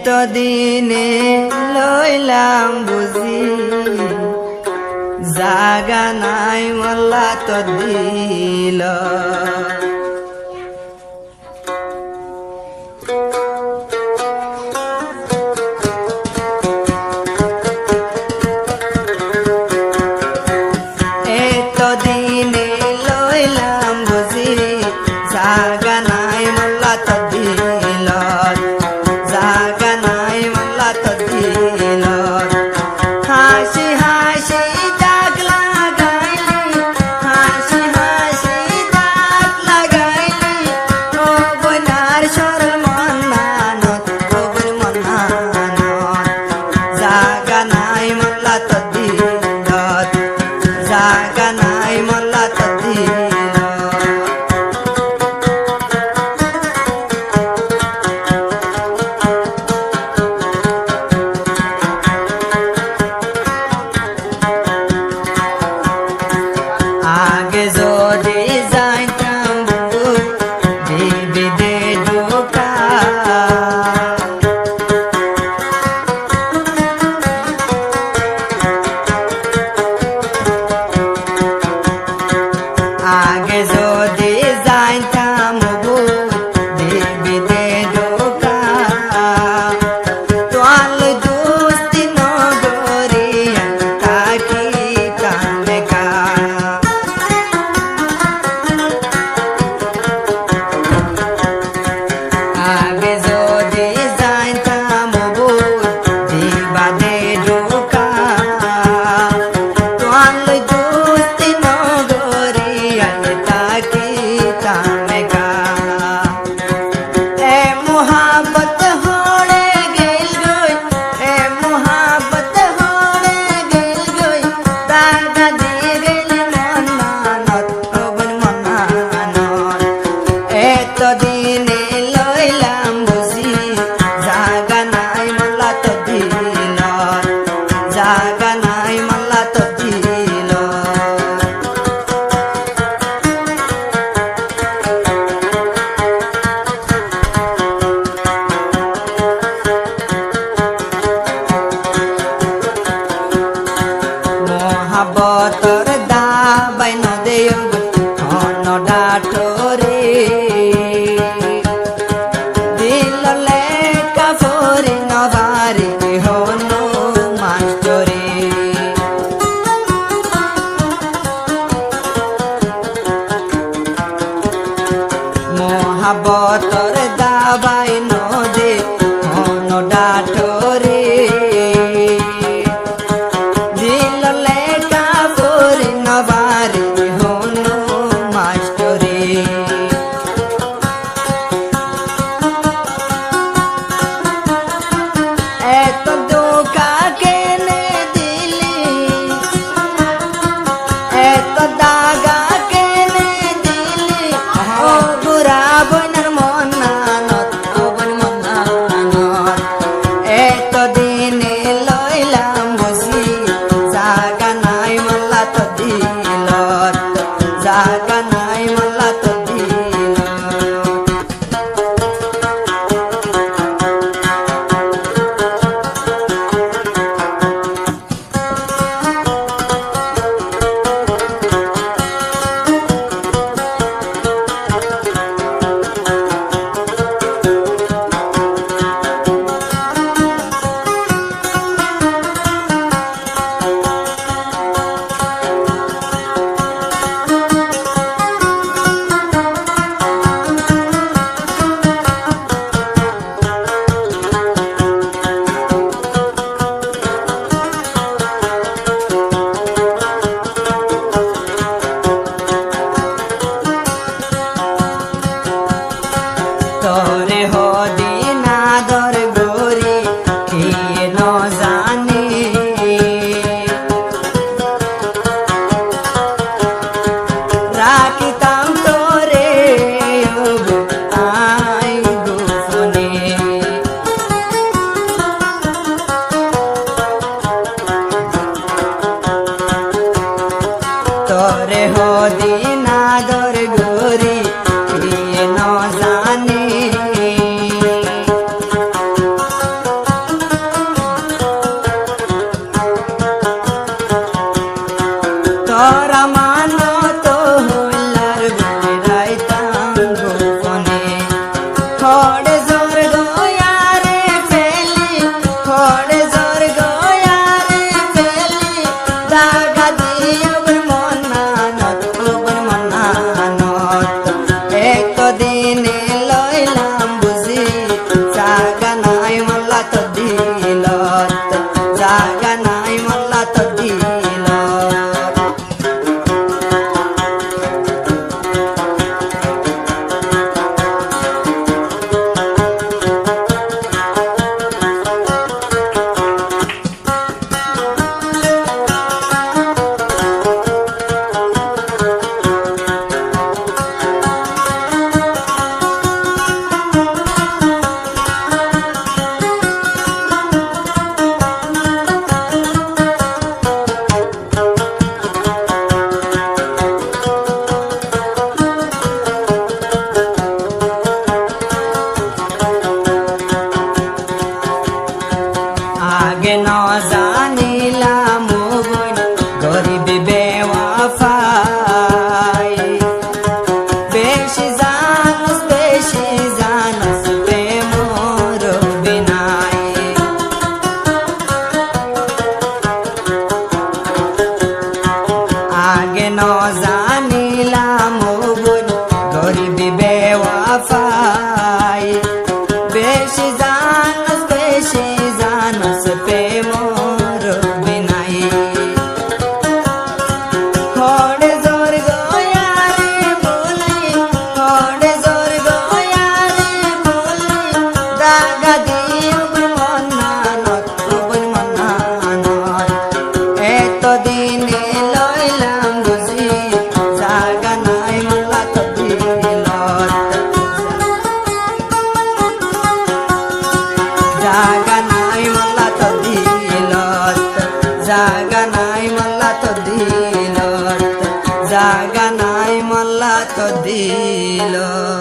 এতদিনে লইলাম বুঝি জাগা নাই মোল্লা তো দিল এতদিনে লইলাম বুঝি জাগা নাই মোল্লা তো দিল জাগা নাই মোল্লা তো দিল হাসি হাসি দাগ লাগাইলি হাসি হাসি দাগ লাগাইলি ও বনার সরল মন্নানত ও বন মন্নানত জাগা নাই মোল্লা তো দিল জাগা নাই মোল্লা তো দিল আগে যদি যাইতাম দিবি ঢোকা আগে যদি যাইতাম দিবি ঢোকা তোয়াল দুস্তি নগরিয়া তাকিতাম দেখা আগে যদি যাইতাম দিবাদে ঢোকা তোয়াল দুস্তি নগরিয়া তাকিতাম দেখা এ মোহাবত হড়ে গেল গই এ মোহাবত হড়ে গেল গই দাগা দিয়ে গেল মন্নানত ও বন মন্নানত এতদিনে লইলাম বুঝি জাগা নাই মোল্লা তো দিল জাগা নাই মোল্লা তো দিল মহাবতর দাবাই নদেয় ডাঠরে দিল লেখা ফরি নবারি হন মাস্টরে মহাবতর দাবাই নদে হন ডাঠরে দিল লেখা ফরি নবারি হন মাস্টরে এত ধোকা কেনে দিলি এত দাগা কেনে দিলি ও বুড়া বনার মন্নানত ও বন দিনে লইলাম বুঝি জাগা নাই মোল্লা তো দিলত জাগা নাই মোল্লা তো দিলত আগে ন জানিলাম গরিব বেওয়াফাই বেশি জানস প্রেমর বিনাই আগে ন জানিলাম গরিব বেওয়াফাই বেশি জানস প্রেমর বিনাই খড়ে জোর গয়ারে বলি খড়ে জোর গয়ারে বলি দাগা দিও মন্নানত এত দিনে লইলাম বুঝি জাগা নাই মোল্লা তো দিলত জাগা নাই মোল্লা তো দিলত জাগা নাই মোল্লা তো দিলত জাগা নাই মোল্লা তো দিলত